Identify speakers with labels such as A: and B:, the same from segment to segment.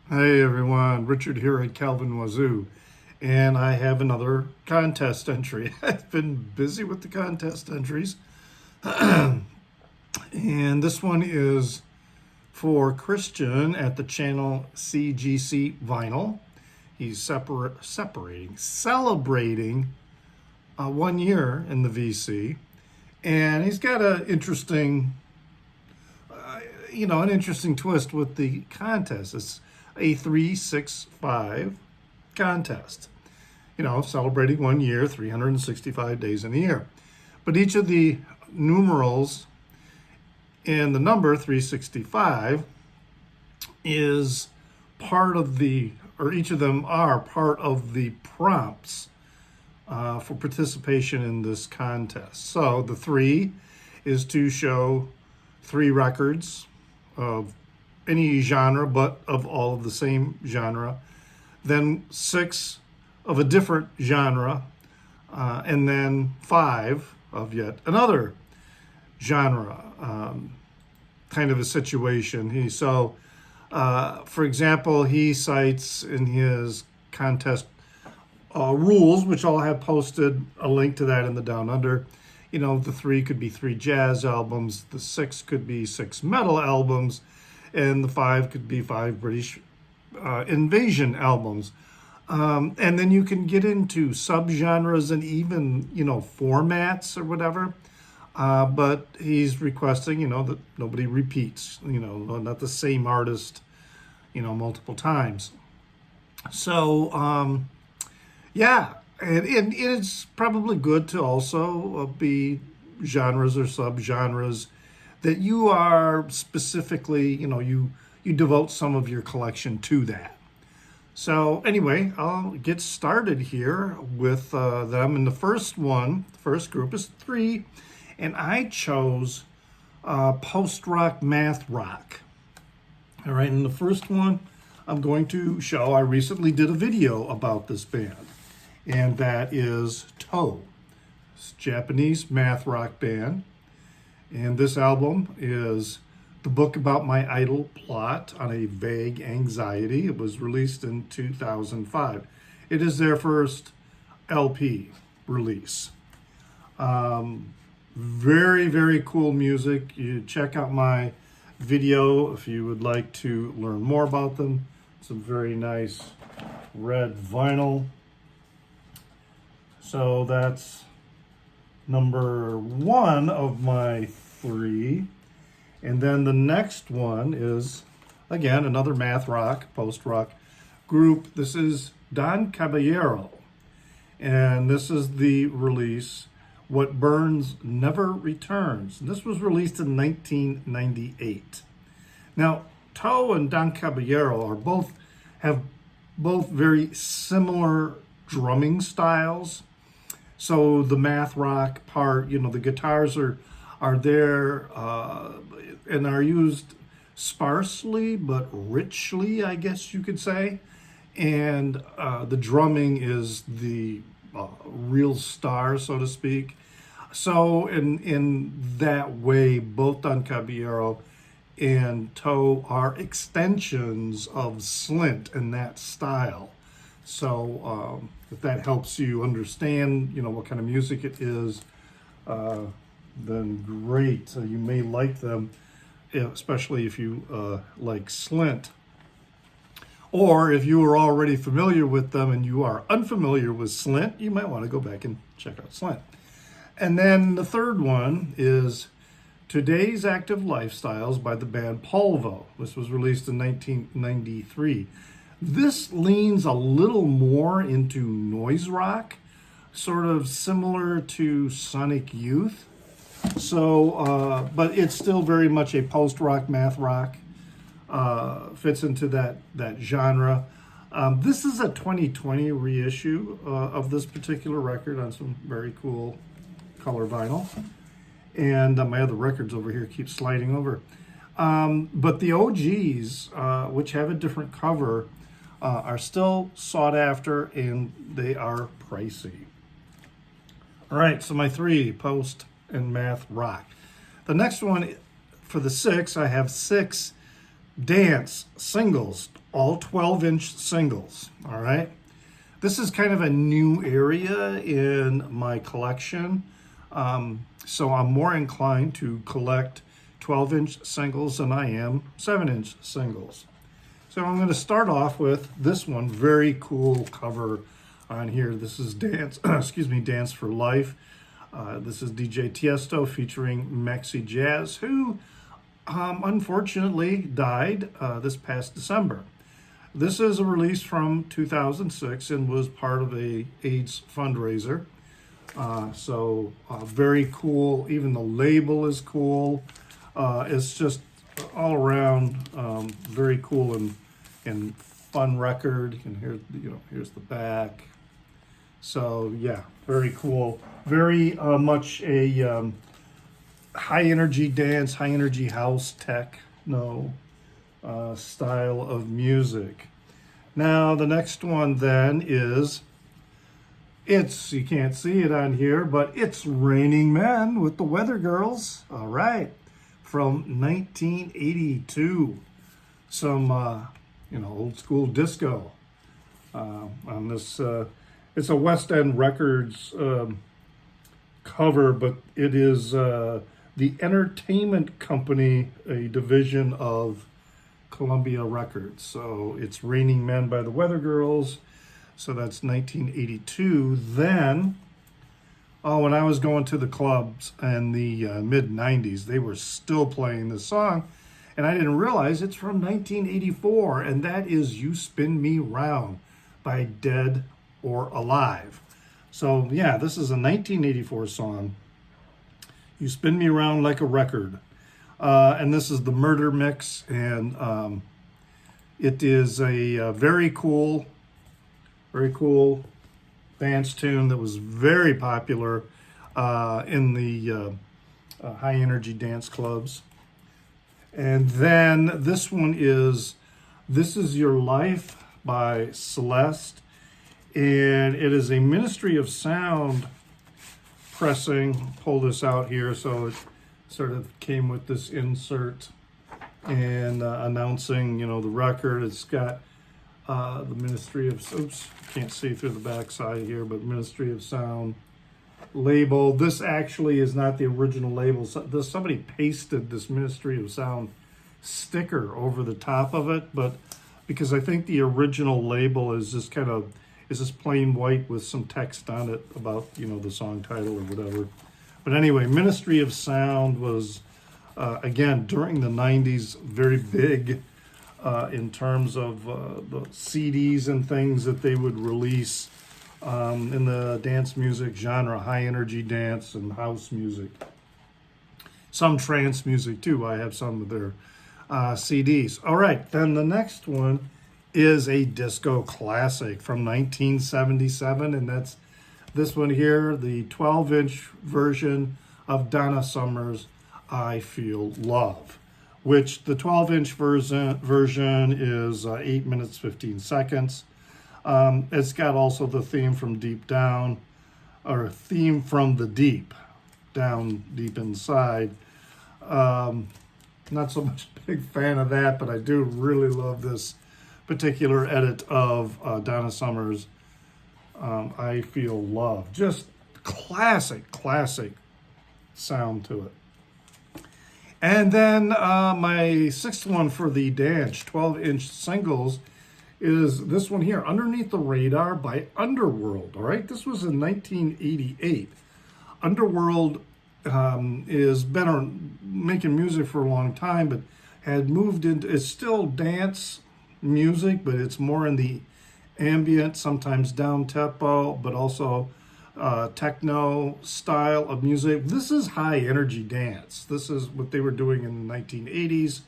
A: Hey everyone, Richard here at Calvin Wazoo, and I have another contest entry. I've been busy with the contest entries, and this one is for Christian at the channel CGC Vinyl. He's celebrating 1 year in the VC, and he's got an interesting twist with the contest. It's a 365 contest, celebrating 1 year, 365 days in a year. But each of the numerals in the number 365 is part of or each of them are part of the prompts for participation in this contest. So the 3 is to show 3 records of any genre, but of all of the same genre. Then 6 of a different genre, and then 5 of yet another genre, kind of a situation. For example, he cites in his contest rules, which I'll have posted a link to that in the Down Under. The 3 could be 3 jazz albums, the 6 could be 6 metal albums, and the 5 could be 5 British invasion albums. And then you can get into subgenres and even, formats or whatever. But he's requesting, that nobody repeats, not the same artist, multiple times. So, yeah, and it's probably good to also be genres or subgenres that you are specifically, you devote some of your collection to that. So anyway, I'll get started here with them. And the first group is 3, and I chose post-rock, math rock. All right, and the first one I'm going to show, I recently did a video about this band, and that is Toe. It's a Japanese math rock band. And this album is the book about my idle plot on a vague anxiety. It was released in 2005. It is their first LP release. Very, very cool music. You check out my video if you would like to learn more about them. Some very nice red vinyl. So that's number 1 of my 3. And then the next one is, again, another math rock, post-rock group. This is Don Caballero. And this is the release, What Burns Never Returns. And this was released in 1998. Now, Toe and Don Caballero have both very similar drumming styles. So the math rock part, the guitars are there and are used sparsely but richly, I guess you could say. And the drumming is the real star, so to speak. So in that way, both Don Caballero and Toe are extensions of Slint in that style. So if that helps you understand, what kind of music it is, then great. You may like them, especially if you like Slint. Or if you are already familiar with them and you are unfamiliar with Slint, you might want to go back and check out Slint. And then the third one is Today's Active Lifestyles by the band Polvo. This was released in 1993. This leans a little more into noise rock, sort of similar to Sonic Youth. So, but it's still very much a post-rock, math rock, fits into that genre. This is a 2020 reissue of this particular record on some very cool color vinyl. And my other records over here keep sliding over. But the OGs, which have a different cover, are still sought after, and they are pricey. All right, so my 3, post and math rock. The next one, for the 6, I have 6 dance singles, all 12-inch singles, all right? This is kind of a new area in my collection, so I'm more inclined to collect 12-inch singles than I am 7-inch singles. So I'm going to start off with this one, very cool cover on here. This is Dance, excuse me, Dance for Life. This is DJ Tiesto featuring Maxi Jazz, who unfortunately died this past December. This is a release from 2006 and was part of a AIDS fundraiser. So very cool. Even the label is cool. It's just all around very cool and fun record. And here, here's the back. So yeah, very cool. Very much a high energy dance, high energy house techno style of music. Now the next one then is, you can't see it on here, but it's Raining Men with the Weather Girls. All right, from 1982. Some old school disco on this. It's a West End Records cover, but it is the Entertainment Company, a division of Columbia Records. So it's Raining Men by the Weather Girls. So that's 1982. Then, when I was going to the clubs in the mid-90s, they were still playing this song. And I didn't realize it's from 1984. And that is You Spin Me Round by Dead or Alive. So yeah, this is a 1984 song. You Spin Me Round Like a Record. And this is the Murder Mix, and it is a very cool dance tune that was very popular in the high energy dance clubs. And then this one is This Is Your Life by Celeste, and it is a Ministry of Sound pressing. Pull this out here, so it sort of came with this insert and announcing, the record. It's got the Ministry of, can't see through the backside here, but Ministry of Sound label. This actually is not the original label. Somebody pasted this Ministry of Sound sticker over the top of it, but because I think the original label is just plain white with some text on it about, the song title or whatever. But anyway, Ministry of Sound was, again, during the 90s, very big in terms of the CDs and things that they would release in the dance music genre, high energy dance and house music. Some trance music too. I have some of their CDs. All right, then the next one is a disco classic from 1977, and that's this one here, the 12-inch version of Donna Summer's I Feel Love, which the 12-inch version is 8 minutes, 15 seconds. It's got also the theme from Deep Down, or theme from the Deep, Down Deep Inside. Not so much a big fan of that, but I do really love this particular edit of Donna Summer's I Feel Love. Just classic sound to it. And then my sixth one for the dance 12-inch singles is this one here, Underneath the Radar by Underworld. All right, this was in 1988. Underworld is been making music for a long time, but had moved into, it's still dance music, but it's more in the ambient, sometimes down tempo, but also techno style of music. This is high energy dance. This is what they were doing in the 1980s.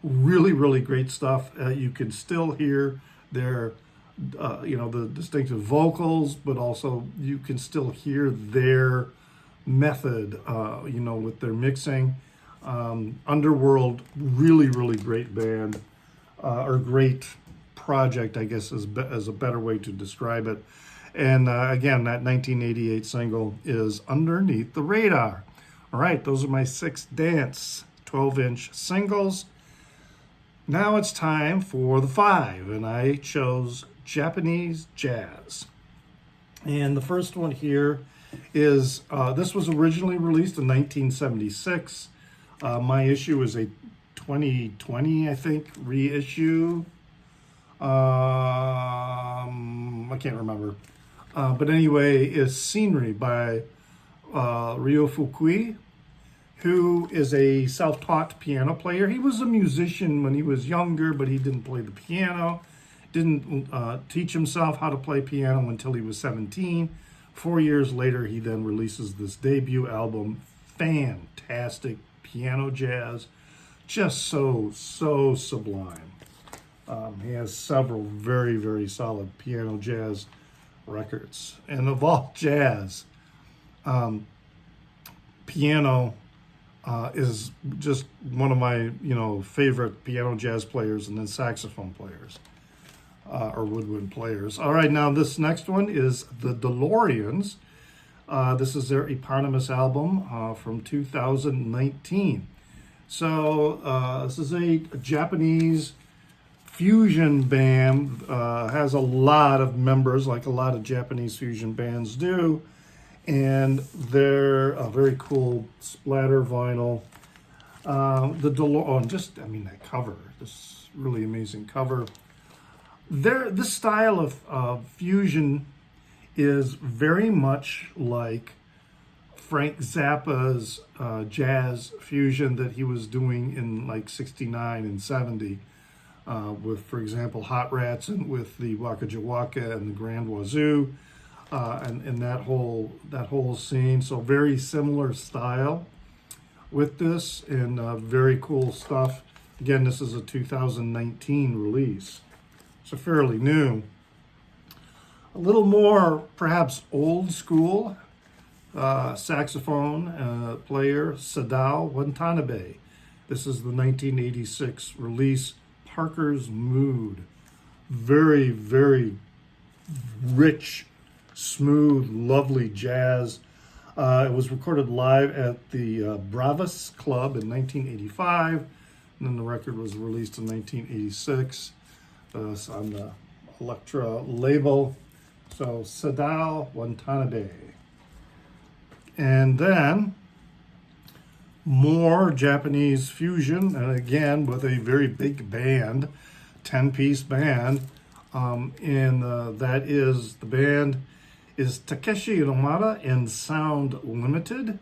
A: Really great stuff. You can still hear their the distinctive vocals, but also you can still hear their method with their mixing. Underworld, really great band, or great project, I guess, as a better way to describe it. And again, that 1988 single is Underneath the Radar. All right, those are my 6 dance 12-inch singles. Now it's time for the 5, and I chose Japanese jazz. And the first one here is, this was originally released in 1976. My issue is a 2020, I think, reissue. I can't remember. But anyway, is Scenery by Ryo Fukui, who is a self-taught piano player. He was a musician when he was younger, but he didn't play the piano. Didn't teach himself how to play piano until he was 17. 4 years later, he then releases this debut album. Fantastic piano jazz. Just so sublime. He has several very, very solid piano jazz records. And of all jazz, piano is just one of my, favorite piano jazz players, and then saxophone players or woodwind players. All right, now this next one is the DeLoreans. This is their eponymous album from 2019. So this is a Japanese fusion band, has a lot of members, like a lot of Japanese fusion bands do, and they're a very cool splatter vinyl. That cover, this really amazing cover. This style of fusion is very much like Frank Zappa's jazz fusion that he was doing in like 69 and 70. With, for example, Hot Rats and with the Waka Jawaka and the Grand Wazoo, and that whole scene. So very similar style with this, and very cool stuff. Again, this is a 2019 release, so fairly new. A little more perhaps old school saxophone player Sadao Watanabe. This is the 1986 release, Parker's Mood. Very, very rich, smooth, lovely jazz. It was recorded live at the Bravas Club in 1985, and then the record was released in 1986 on the Elektra label. So Sadao Watanabe. And then more Japanese fusion, and again with a very big band, 10-piece band. The band is Takeshi Inomata and Sound Limited,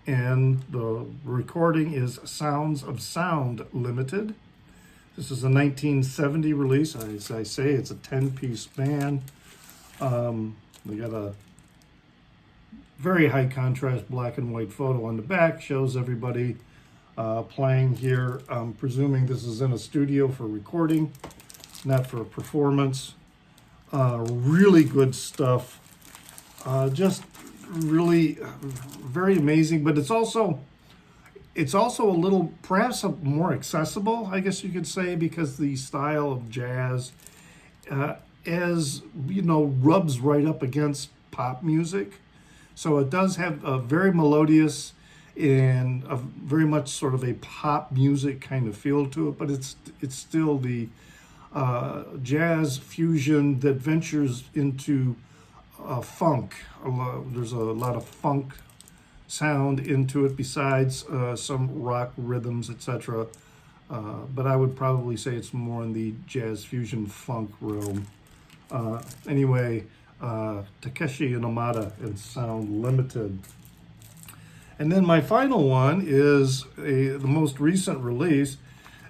A: and the recording is Sounds of Sound Limited. This is a 1970 release. As I say, it's a 10-piece band. They got a very high contrast black and white photo on the back, shows everybody playing here. I'm presuming this is in a studio for recording, not for a performance. Really good stuff. Just really very amazing, but it's also a little, perhaps more accessible, I guess you could say, because the style of jazz, rubs right up against pop music. So it does have a very melodious and a very much sort of a pop music kind of feel to it, but it's still the jazz fusion that ventures into funk. There's a lot of funk sound into it, besides some rock rhythms, etc. But I would probably say it's more in the jazz fusion funk realm. Takeshi Inomata and Sound Limited. And then my final one is the most recent release.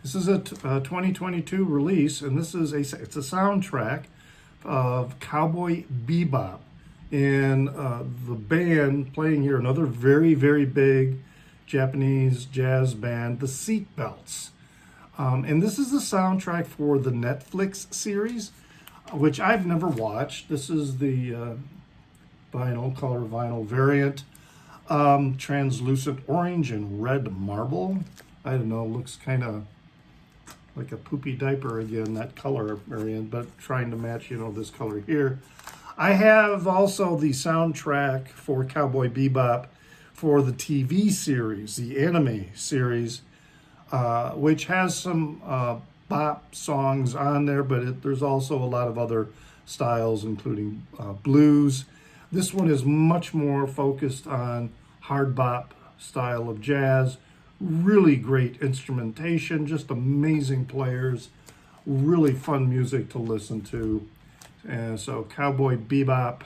A: This is a 2022 release, and it's a soundtrack of Cowboy Bebop. And the band playing here, another very, very big Japanese jazz band, the Seatbelts. And this is the soundtrack for the Netflix series, which I've never watched. This is the color vinyl variant. Translucent orange and red marble. I don't know, looks kind of like a poopy diaper again, that color variant, but trying to match, this color here. I have also the soundtrack for Cowboy Bebop for the TV series, the anime series, which has some bop songs on there, but there's also a lot of other styles, including blues. This one is much more focused on hard bop style of jazz. Really great instrumentation, just amazing players, really fun music to listen to. And so Cowboy Bebop,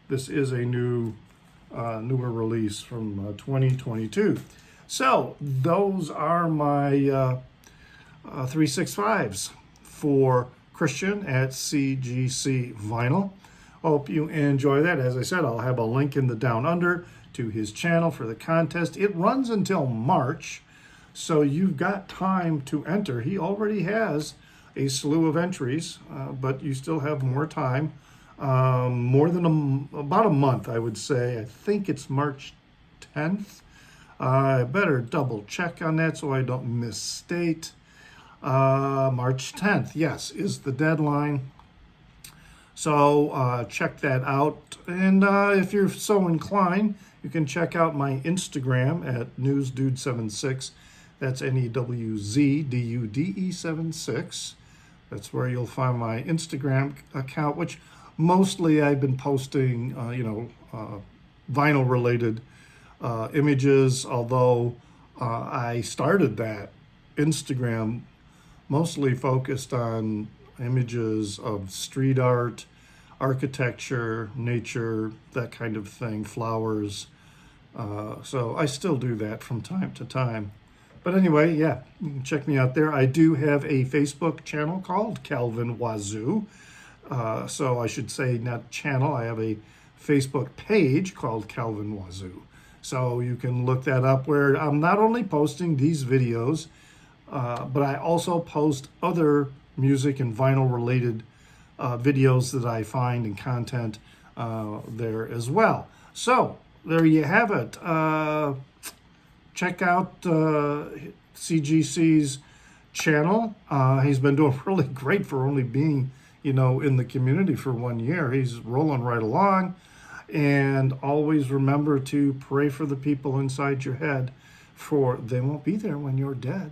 A: this is a newer release from 2022. So those are my 365s for Christian at CGC Vinyl. Hope you enjoy that. As I said, I'll have a link in the down under to his channel for the contest. It runs until March, so you've got time to enter. He already has a slew of entries, but you still have more time. More than about a month, I would say. I think it's March 10th. I better double check on that so I don't misstate. March 10th, yes, is the deadline. So check that out. And if you're so inclined, you can check out my Instagram at newsdude76. That's NEWZDUDE76. That's where you'll find my Instagram account, which mostly I've been posting, vinyl-related images, although I started that Instagram mostly focused on images of street art, architecture, nature, that kind of thing, flowers. So I still do that from time to time. But anyway, yeah, you can check me out there. I do have a Facebook channel called Calvin Wazoo. So I should say not channel, I have a Facebook page called Calvin Wazoo. So you can look that up, where I'm not only posting these videos, but I also post other music and vinyl related videos that I find and content there as well. So there you have it. Check out CGC's channel. He's been doing really great for only being, in the community for 1 year. He's rolling right along. And always remember to pray for the people inside your head, for they won't be there when you're dead.